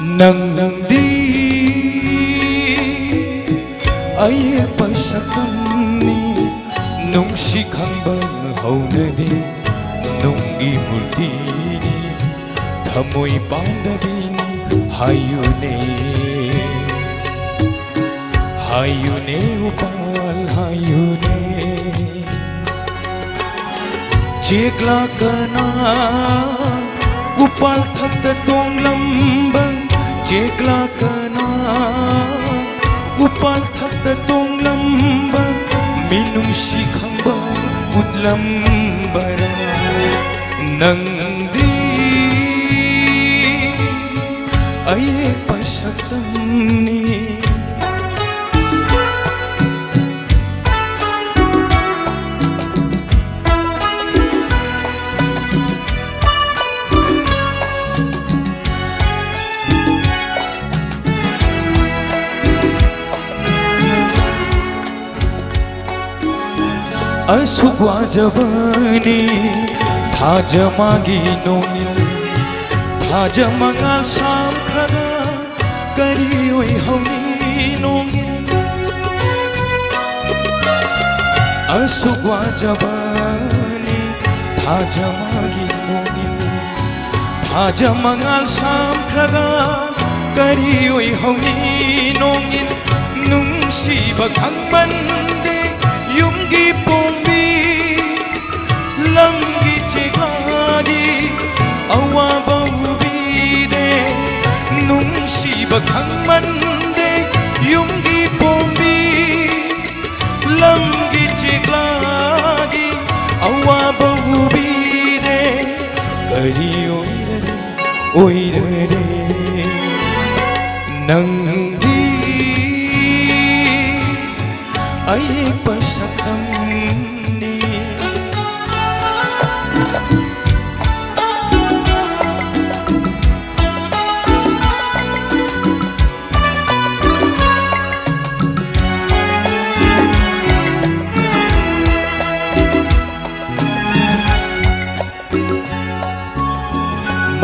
Nangdi ay pasakami nung sikhang bang haunadi nung ibultini thamoy pandabini hayune hayune upal hayune chekla kana upal thakta tong lambang chekla kana upal thakta tong lambang minum sikhang bang utlambara nangdi ay pasatamni Asukwa jabani thaja magi nongil thaja mangal sam khada kari oi hauni nongil Asukwa jabani thaja magi nongil thaja mangal sam khada kari oi hauni nongil nungsiba khangmande yumgi lamgi chegagi awa bawbide nungsiba khangmande yumgi pombi lamgi cheglagi awa bawbide kari oirare nangdi ay pasatamni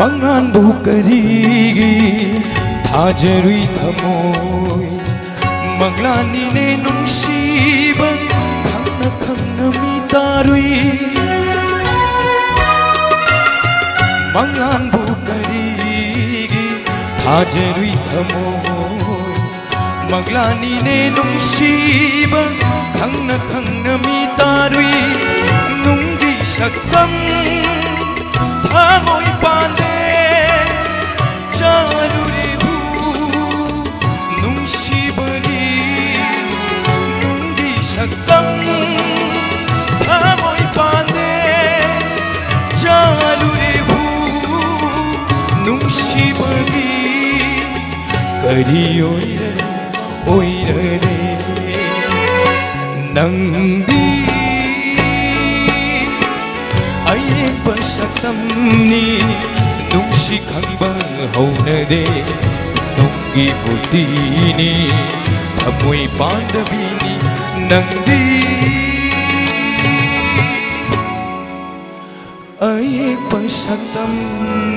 Mangan bukarigi thajarui thamoy maglani ne nungsibang khangna mitarui Mangan bukarigi thajarui thamoy maglani ne nungsibang khangna mitarui nungdi sakam thamoy pande charurebu nungsibani nungdi sakam thamoy pande charurebu nungsibani kari oirare nangdi ay pasatamni nung sikhang bang haunade nung ibultini thamoy pandabini nangdi ay pasatamni